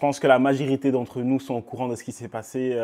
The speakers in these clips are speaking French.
pense que la majorité d'entre nous sont au courant de ce qui s'est passé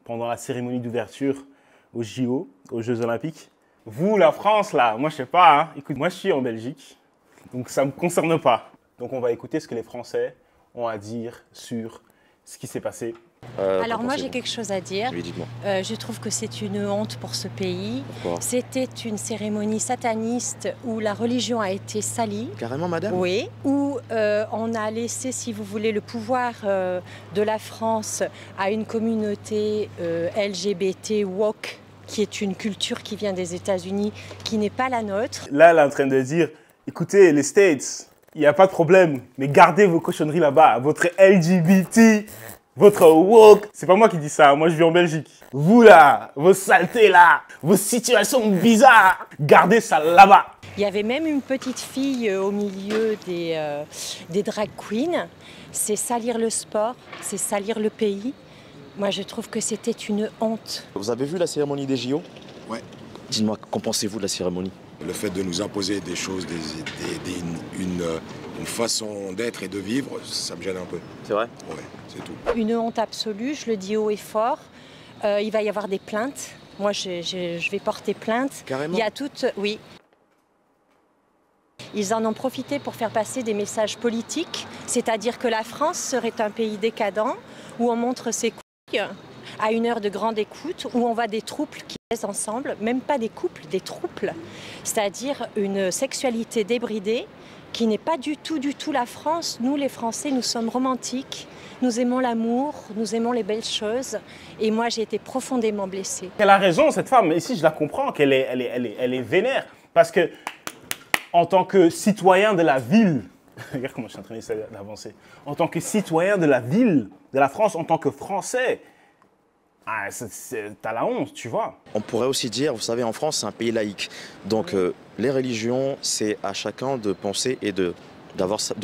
pendant la cérémonie d'ouverture aux JO, aux Jeux Olympiques. Vous, la France, là, moi je sais pas, hein. Écoute, moi je suis en Belgique, donc ça ne me concerne pas. Donc on va écouter ce que les Français ont à dire sur ce qui s'est passé. Alors moi j'ai quelque chose à dire. Oui, dites-moi. Je trouve que c'est une honte pour ce pays. Pourquoi? C'était une cérémonie sataniste où la religion a été salie. Carrément, madame? Oui, où on a laissé, si vous voulez, le pouvoir de la France à une communauté LGBT woke, qui est une culture qui vient des États-Unis, qui n'est pas la nôtre. Là, elle est en train de dire, écoutez, les States, il n'y a pas de problème, mais gardez vos cochonneries là-bas, votre LGBT, votre woke. C'est pas moi qui dis ça, moi je vis en Belgique. Vous là, vos saletés là, vos situations bizarres, gardez ça là-bas. Il y avait même une petite fille au milieu des drag queens. C'est salir le sport, c'est salir le pays. Moi, je trouve que c'était une honte. Vous avez vu la cérémonie des JO? Ouais. Dites-moi, qu'en pensez-vous de la cérémonie? Le fait de nous imposer des choses, une façon d'être et de vivre, ça me gêne un peu. C'est vrai? Ouais, c'est tout. Une honte absolue, je le dis haut et fort. Il va y avoir des plaintes. Moi, je vais porter plainte. Carrément? Il y a toutes... Oui. Ils en ont profité pour faire passer des messages politiques, c'est-à-dire que la France serait un pays décadent, où on montre ses couilles à une heure de grande écoute, où on voit des trouples qui naissent ensemble, même pas des couples, des trouples, c'est-à-dire une sexualité débridée qui n'est pas du tout la France. Nous, les Français, nous sommes romantiques, nous aimons l'amour, nous aimons les belles choses, et moi, j'ai été profondément blessée. Elle a raison, cette femme, mais ici, je la comprends, qu'elle est vénère, parce que en tant que citoyen de la ville, regarde comment je suis en train d'avancer, en tant que citoyen de la ville, de la France, en tant que Français, ah, t'as la honte, tu vois. On pourrait aussi dire, vous savez, en France, c'est un pays laïque. Donc, les religions, c'est à chacun de penser et de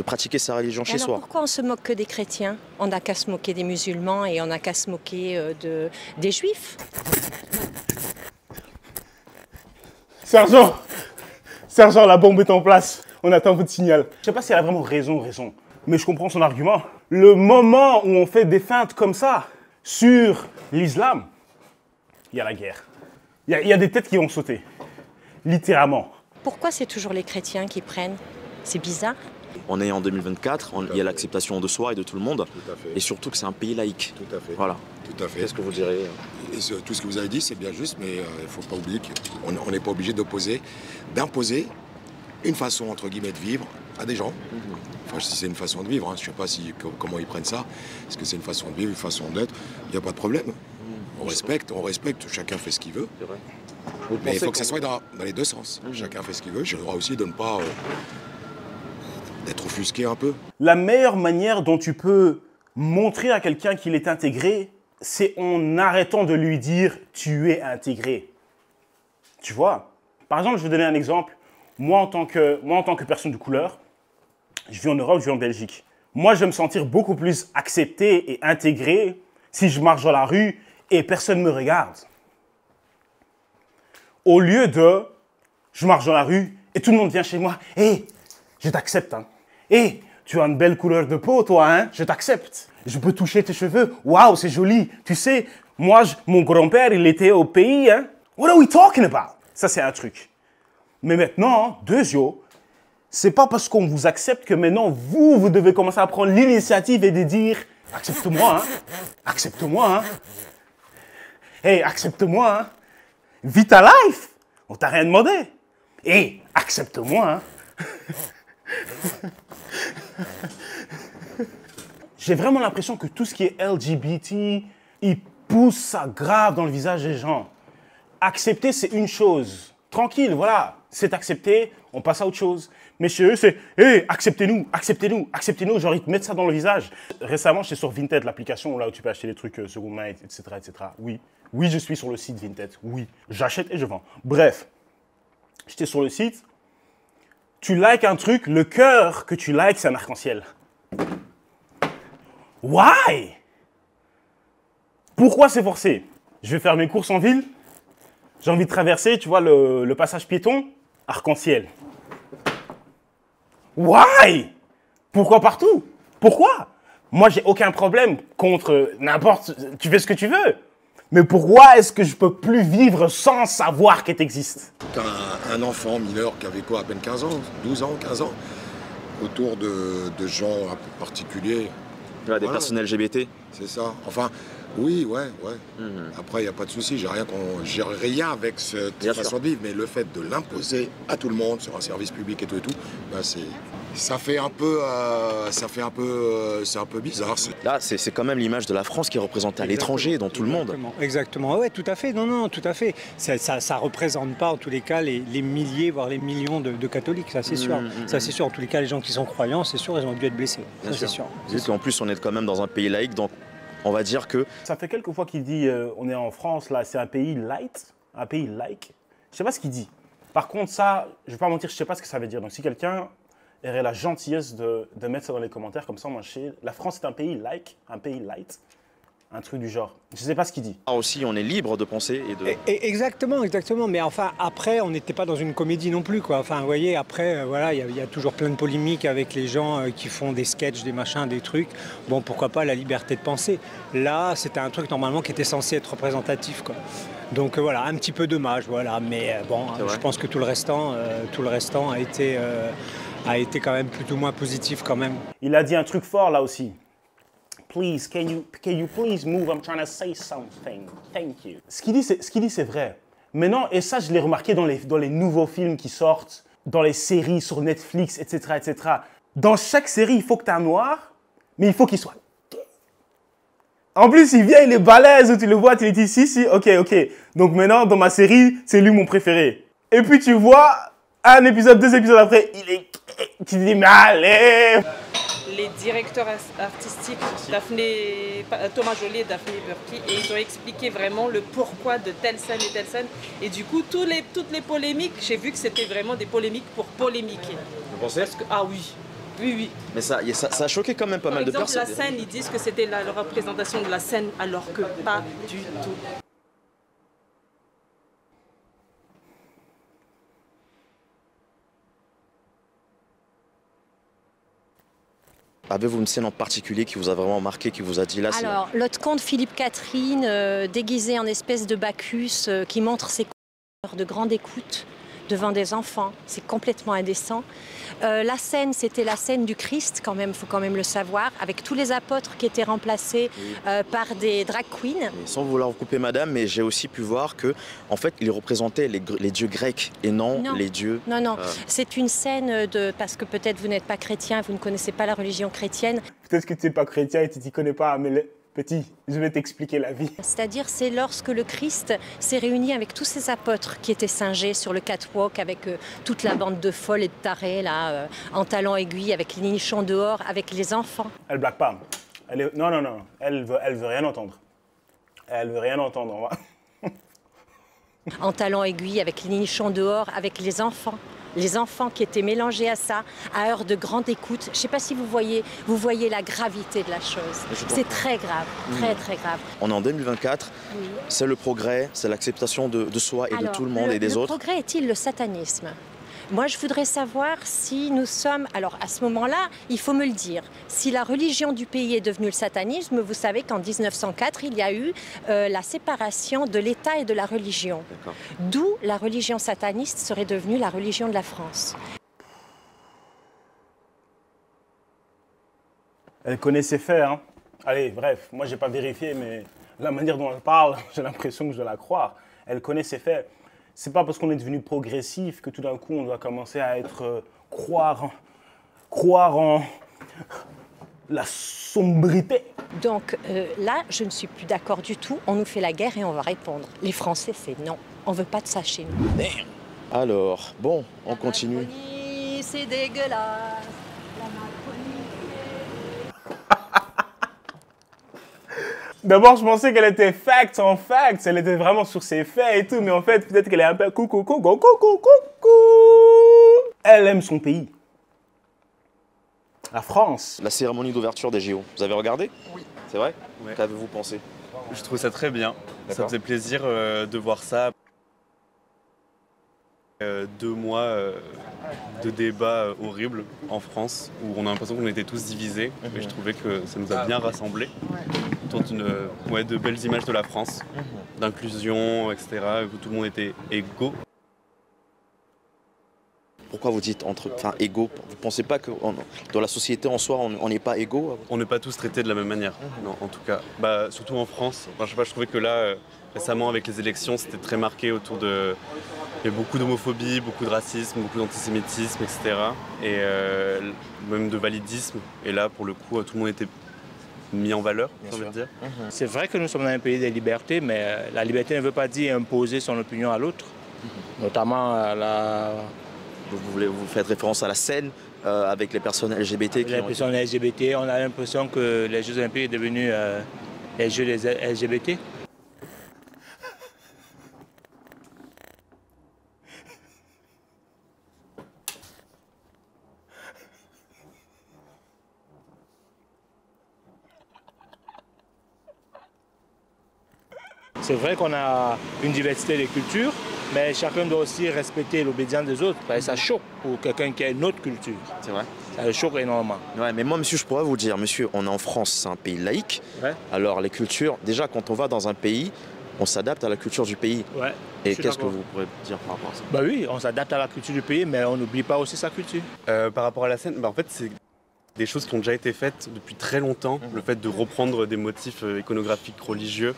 pratiquer sa religion chez soi. Pourquoi on se moque que des chrétiens? On n'a qu'à se moquer des musulmans et on n'a qu'à se moquer des juifs. Sergent, la bombe est en place. On attend votre signal. Je sais pas si elle a vraiment raison, mais je comprends son argument. Le moment où on fait des feintes comme ça sur l'islam, il y a la guerre. Il y a des têtes qui vont sauter, littéralement. Pourquoi c'est toujours les chrétiens qui prennent? C'est bizarre. On est en 2024, il y a l'acceptation de soi et de tout le monde, Tout à fait. et surtout que c'est un pays laïque. Tout à fait. Voilà. Tout à fait. Qu'est-ce que vous direz? Et tout ce que vous avez dit, c'est bien juste, mais il ne faut pas oublier qu'on n'est pas obligé d'imposer une façon, entre guillemets, de vivre à des gens. Enfin, si c'est une façon de vivre, hein, je ne sais pas comment ils prennent ça. Est-ce que c'est une façon de vivre, une façon d'être? Il n'y a pas de problème. On respecte, chacun fait ce qu'il veut. C'est vrai. Mais il faut que ça soit dans les deux sens. Chacun fait ce qu'il veut. J'ai le droit aussi de ne pas d'être offusqué un peu. La meilleure manière dont tu peux montrer à quelqu'un qu'il est intégré, c'est en arrêtant de lui dire « tu es intégré ». Tu vois? Par exemple, je vais donner un exemple. Moi, en tant que personne de couleur, je vis en Europe, je vis en Belgique. Moi, je vais me sentir beaucoup plus accepté et intégré si je marche dans la rue et personne ne me regarde. Au lieu de, je marche dans la rue et tout le monde vient chez moi. « Hé, je t'accepte, hein. Hé, tu as une belle couleur de peau, toi, hein. Je t'accepte. Je peux toucher tes cheveux. Waouh, c'est joli. Tu sais, moi, mon grand-père, il était au pays, hein. What are we talking about? » Ça, c'est un truc. Mais maintenant, deuxièmement, c'est pas parce qu'on vous accepte que maintenant, vous devez commencer à prendre l'initiative et de dire « accepte-moi, hein. Accepte-moi, hein. Hey, accepte-moi, hein. Vis ta life. On t'a rien demandé. Hey, accepte-moi, hein. » J'ai vraiment l'impression que tout ce qui est LGBT, il pousse ça grave dans le visage des gens. Accepter, c'est une chose. Tranquille, voilà. C'est accepté, on passe à autre chose. Mais chez eux, c'est « Hey, acceptez-nous, acceptez-nous, acceptez-nous ». Genre, ils te mettent ça dans le visage. Récemment, j'étais sur Vinted, l'application là où tu peux acheter des trucs seconde main, etc., etc. Oui, je suis sur le site Vinted. Oui, j'achète et je vends. Bref, j'étais sur le site. Tu likes un truc, le cœur que tu likes, c'est un arc-en-ciel. Why? Pourquoi c'est forcé? Je vais faire mes courses en ville. J'ai envie de traverser, tu vois, le passage piéton. Arc-en-ciel. Why? Pourquoi partout? Pourquoi? Moi, j'ai aucun problème contre n'importe... Tu fais ce que tu veux. Mais pourquoi est-ce que je peux plus vivre sans savoir qu'elle existe? Un enfant mineur qui avait quoi, à peine 15 ans, 12 ans, 15 ans, autour de gens un peu particuliers. Des personnes LGBT. C'est ça. Enfin, oui, ouais. Après, il n'y a pas de souci. J'ai rien avec cette façon de vivre. Mais le fait de l'imposer à tout le monde sur un service public et tout, bah, ça fait un peu, c'est un peu bizarre. Là, c'est quand même l'image de la France qui est représentée à l'étranger, dans tout le monde. Exactement. Ouais, tout à fait. Non, tout à fait. Ça représente pas, en tous les cas, les milliers, voire les millions de catholiques. Ça, c'est sûr. Ça, c'est sûr. En tous les cas, les gens qui sont croyants, c'est sûr, ils ont dû être blessés. Ça, c'est sûr. Vu qu'en plus, on est quand même dans un pays laïque, donc on va dire que... Ça fait quelques fois qu'il dit on est en France, là, c'est un pays light, un pays laïque. Je sais pas ce qu'il dit. Par contre, ça, je vais pas mentir, je sais pas ce que ça veut dire. Donc, si quelqu'un aurait la gentillesse de mettre ça dans les commentaires, comme ça, moi, je sais. La France est un pays laïque, un pays light, un truc du genre. Je sais pas ce qu'il dit. Ah, aussi, on est libre de penser et de... Exactement. Mais enfin, après, on n'était pas dans une comédie non plus, quoi. Enfin, vous voyez, après, voilà, il y a toujours plein de polémiques avec les gens qui font des sketchs, des machins, des trucs. Bon, pourquoi pas la liberté de penser. Là, c'était un truc, normalement, qui était censé être représentatif, quoi. Donc voilà, un petit peu dommage, voilà. Mais bon, je pense que tout le restant a été quand même plus ou moins positif quand même. Il a dit un truc fort là aussi. Please, can you please move? I'm trying to say something. Thank you. Ce qu'il dit, c'est vrai. Maintenant, et ça, je l'ai remarqué dans les nouveaux films qui sortent, dans les séries sur Netflix, etc., etc. Dans chaque série, il faut que tu aies un noir, mais il faut qu'il soit gay. En plus, il vient, il est balèze, tu le vois, tu lui dis si, ok. Donc maintenant, dans ma série, c'est lui mon préféré. Et puis tu vois, un épisode, 2 épisodes après, il est gay. Tu te dis, mais allez! Les directeurs artistiques, Thomas Joly et Daphné Burki, et ils ont expliqué vraiment le pourquoi de telle scène et telle scène. Et du coup, toutes les polémiques, j'ai vu que c'était vraiment des polémiques pour polémiquer. Vous pensez? Ah oui. Oui. Mais ça a choqué quand même pas mal de personnes. Par exemple, la scène, ils disent que c'était la représentation de la scène, alors que pas du tout. Avez-vous une scène en particulier qui vous a vraiment marqué, qui vous a dit là? Alors, l'autre conte Philippe Catherine, déguisé en espèce de Bacchus, qui montre ses couleurs de grande écoute devant des enfants. C'est complètement indécent. La scène, c'était la scène du Christ, quand même, il faut quand même le savoir, avec tous les apôtres qui étaient remplacés par des drag queens. Sans vouloir vous couper, madame, mais j'ai aussi pu voir que, en fait, ils représentaient les dieux grecs et non les dieux... Non. C'est une scène parce que peut-être vous n'êtes pas chrétien, vous ne connaissez pas la religion chrétienne. Peut-être que tu n'es pas chrétien et tu t'y connais pas, mais petit, je vais t'expliquer la vie. C'est-à-dire, c'est lorsque le Christ s'est réuni avec tous ses apôtres qui étaient singés sur le catwalk avec toute la bande de folles et de tarés, là, en talons aiguilles, avec les nichons dehors, avec les enfants. Elle blague pas. Non. Elle veut rien entendre. Elle veut rien entendre. On va... En talons aiguilles, avec les nichons dehors, avec les enfants. Les enfants qui étaient mélangés à ça, à heure de grande écoute. Je ne sais pas si vous voyez la gravité de la chose. C'est très grave, très grave. On est en 2024, c'est le progrès, c'est l'acceptation de soi et de tout le monde et des autres. Le progrès est-il le satanisme ? Moi, je voudrais savoir si nous sommes... Alors, à ce moment-là, il faut me le dire. Si la religion du pays est devenue le satanisme, vous savez qu'en 1904, il y a eu la séparation de l'État et de la religion. D'où la religion sataniste serait devenue la religion de la France. Elle connaît ses faits, hein. Allez, bref, moi, j'ai pas vérifié, mais la manière dont elle parle, j'ai l'impression que je dois la croire. Elle connaît ses faits. C'est pas parce qu'on est devenu progressif que tout d'un coup on doit commencer à être croire en la sombrité. Donc là, je ne suis plus d'accord du tout. On nous fait la guerre et on va répondre. Les Français, c'est non. On veut pas de ça chez nous. Alors, bon, on continue. C'est dégueulasse. D'abord, je pensais qu'elle était facts en facts, elle était vraiment sur ses faits et tout, mais en fait, peut-être qu'elle est un peu coucou. Elle aime son pays. La France. La cérémonie d'ouverture des JO, vous avez regardé? Oui. C'est vrai? Ouais. Qu'avez-vous pensé? Je trouve ça très bien. Ça faisait plaisir de voir ça. 2 mois de débats horribles en France, où on a l'impression qu'on était tous divisés. Et je trouvais que ça nous a bien rassemblés autour de belles images de la France, d'inclusion, etc., où tout le monde était égaux. Pourquoi vous dites égaux? Vous ne pensez pas que dans la société en soi, on n'est pas égaux? On n'est pas tous traités de la même manière, non, en tout cas. Surtout en France. Enfin, je sais pas, je trouvais que là, récemment, avec les élections, c'était très marqué autour de... Il y a beaucoup d'homophobie, beaucoup de racisme, beaucoup d'antisémitisme, etc. Et même de validisme. Et là, pour le coup, tout le monde était mis en valeur, j'ai envie de dire. C'est vrai que nous sommes dans un pays des libertés, mais la liberté ne veut pas dire imposer son opinion à l'autre. Notamment à la... Vous faites référence à la scène avec les personnes LGBT Les personnes LGBT, on a l'impression que les Jeux Olympiques sont devenus les Jeux des LGBT. C'est vrai qu'on a une diversité de cultures, mais chacun doit aussi respecter l'obédience des autres. Parce que ça choque pour quelqu'un qui a une autre culture. C'est vrai. Ça le choque énormément. Ouais, mais moi, monsieur, je pourrais vous dire, monsieur, on est en France, c'est un pays laïque. Ouais. Alors, les cultures, déjà, quand on va dans un pays, on s'adapte à la culture du pays. Ouais, et qu'est-ce que vous pourrez dire par rapport à ça? Bah oui, on s'adapte à la culture du pays, mais on n'oublie pas aussi sa culture. Par rapport à la scène, en fait, c'est des choses qui ont déjà été faites depuis très longtemps. Le fait de reprendre des motifs iconographiques religieux,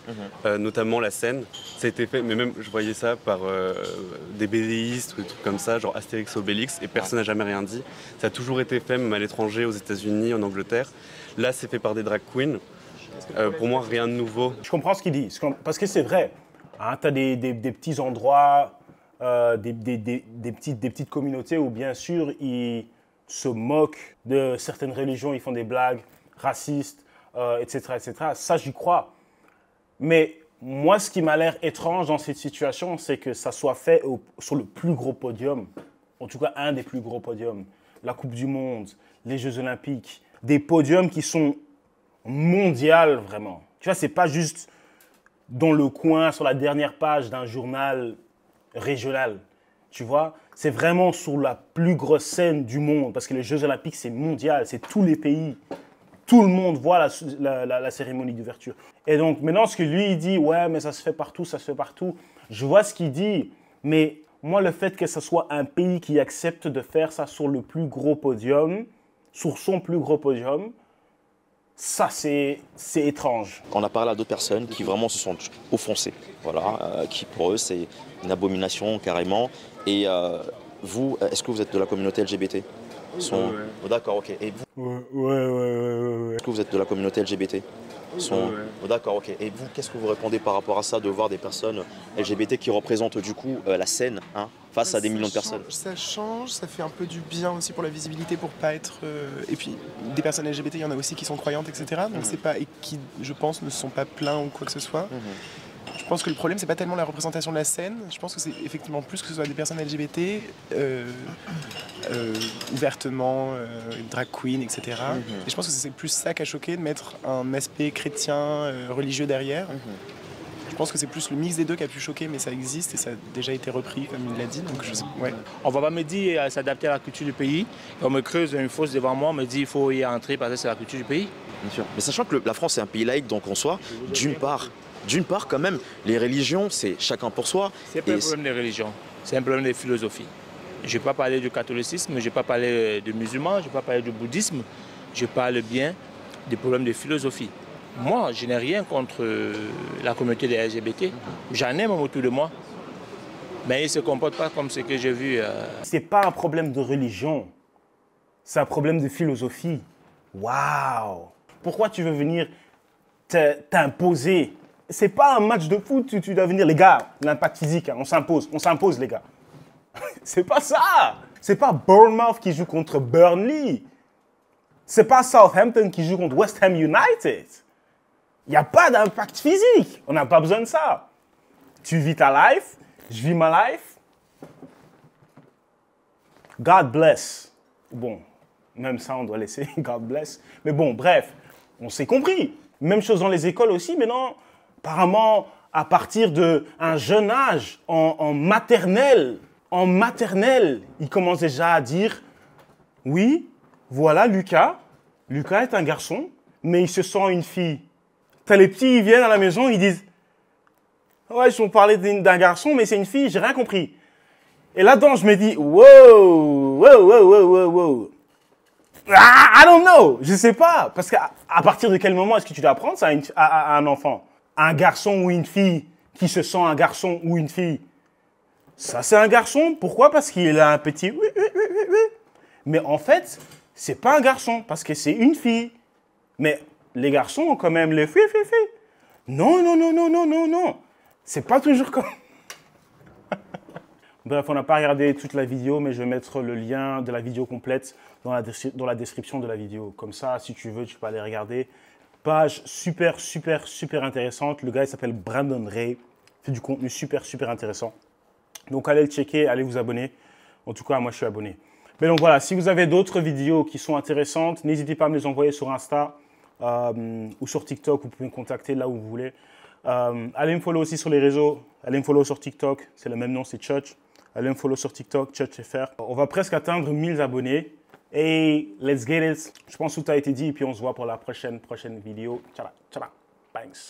notamment la scène, ça a été fait, mais même je voyais ça par des BDistes ou des trucs comme ça, genre Astérix Obélix, et personne n'a jamais rien dit. Ça a toujours été fait, même à l'étranger, aux États-Unis, en Angleterre. Là, c'est fait par des drag queens. Pour moi, rien de nouveau. Je comprends ce qu'il dit, parce que c'est vrai. Hein, tu as des petits endroits, des petites communautés où, bien sûr, ils se moquent de certaines religions, ils font des blagues racistes, etc., etc. Ça, j'y crois. Mais moi, ce qui m'a l'air étrange dans cette situation, c'est que ça soit fait sur le plus gros podium, en tout cas un des plus gros podiums, la Coupe du Monde, les Jeux Olympiques, des podiums qui sont mondiaux, vraiment. Tu vois, c'est pas juste dans le coin, sur la dernière page d'un journal régional. Tu vois, c'est vraiment sur la plus grosse scène du monde, parce que les Jeux Olympiques, c'est mondial, c'est tous les pays. Tout le monde voit la cérémonie d'ouverture. Et donc, maintenant, ce que lui, il dit, ouais, mais ça se fait partout, ça se fait partout. Je vois ce qu'il dit, mais moi, le fait que ce soit un pays qui accepte de faire ça sur le plus gros podium, sur son plus gros podium, ça, c'est étrange. On a parlé à d'autres personnes qui vraiment se sont offensées, voilà, qui pour eux, c'est une abomination carrément. Et vous, est-ce que vous êtes de la communauté LGBT? Oh, d'accord, ok. Et vous? Ouais. Est-ce que vous êtes de la communauté LGBT? Oh, d'accord, ok. Et vous, qu'est-ce que vous répondez par rapport à ça, de voir des personnes LGBT qui représentent du coup la scène, hein, face à des millions de personnes? Ça change, ça fait un peu du bien aussi pour la visibilité, pour pas être... Et puis, des personnes LGBT, il y en a aussi qui sont croyantes, etc. Donc c'est pas... Et qui, je pense, ne se sont pas plaints ou quoi que ce soit. Je pense que le problème, c'est pas tellement la représentation de la scène. Je pense que c'est effectivement plus que ce soit des personnes LGBT, ouvertement, drag queen, etc. Et je pense que c'est plus ça qui a choqué, de mettre un aspect chrétien, religieux derrière. Je pense que c'est plus le mix des deux qui a pu choquer, mais ça existe et ça a déjà été repris, comme il l'a dit. Donc ouais. On va pas me dire s'adapter à la culture du pays. On me creuse une fosse devant moi, on me dit qu'il faut y entrer parce que c'est la culture du pays. Bien sûr. Mais sachant que la France est un pays laïque, donc en soi, d'une part, quand même, les religions, c'est chacun pour soi. C'est pas un problème de religion, c'est un problème de philosophie. Je ne vais pas parler du catholicisme, je ne vais pas parler de musulmans, je ne vais pas parler du bouddhisme. Je parle bien des problèmes de philosophie. Moi, je n'ai rien contre la communauté des LGBT. J'en aime autour de moi. Mais ils ne se comportent pas comme ce que j'ai vu. Ce n'est pas un problème de religion, c'est un problème de philosophie. Waouh! Pourquoi tu veux venir t'imposer? C'est pas un match de foot, tu dois venir, les gars, l'impact physique, hein, on s'impose les gars. C'est pas ça. C'est pas Bournemouth qui joue contre Burnley. C'est pas Southampton qui joue contre West Ham United. Il n'y a pas d'impact physique. On n'a pas besoin de ça. Tu vis ta life, je vis ma life. God bless. Bon, même ça, on doit laisser God bless. Mais bon, bref, on s'est compris. Même chose dans les écoles aussi, mais non, apparemment, à partir d'un jeune âge, en maternelle, En maternelle, il commence déjà à dire, oui, voilà Lucas. Lucas est un garçon, mais il se sent une fille. T'as les petits, ils viennent à la maison, ils disent, ouais, ils ont parlé d'un garçon, mais c'est une fille, j'ai rien compris. Et là-dedans, je me dis, wow. I don't know, je sais pas. Parce qu'à partir de quel moment est-ce que tu dois apprendre ça à un enfant? Un garçon ou une fille qui se sent un garçon ou une fille. Ça, c'est un garçon. Pourquoi? Parce qu'il a un petit... Mais en fait, c'est pas un garçon, parce que c'est une fille. Mais les garçons ont quand même les filles. Non. C'est pas toujours comme... Bref, on n'a pas regardé toute la vidéo, mais je vais mettre le lien de la vidéo complète dans la description de la vidéo. Comme ça, si tu veux, tu peux aller regarder. Page super intéressante. Le gars, il s'appelle Brandon Ray. Il fait du contenu super intéressant. Donc, allez le checker, allez vous abonner. En tout cas, moi, je suis abonné. Mais donc, voilà, si vous avez d'autres vidéos qui sont intéressantes, n'hésitez pas à me les envoyer sur Insta ou sur TikTok. Vous pouvez me contacter là où vous voulez. Allez me follow aussi sur les réseaux. Allez me follow sur TikTok. C'est le même nom, c'est Church. Allez me follow sur TikTok, ChurchFR. On va presque atteindre 1000 abonnés. Et let's get it. Je pense que tout a été dit. Et puis, on se voit pour la prochaine vidéo. Ciao, banks.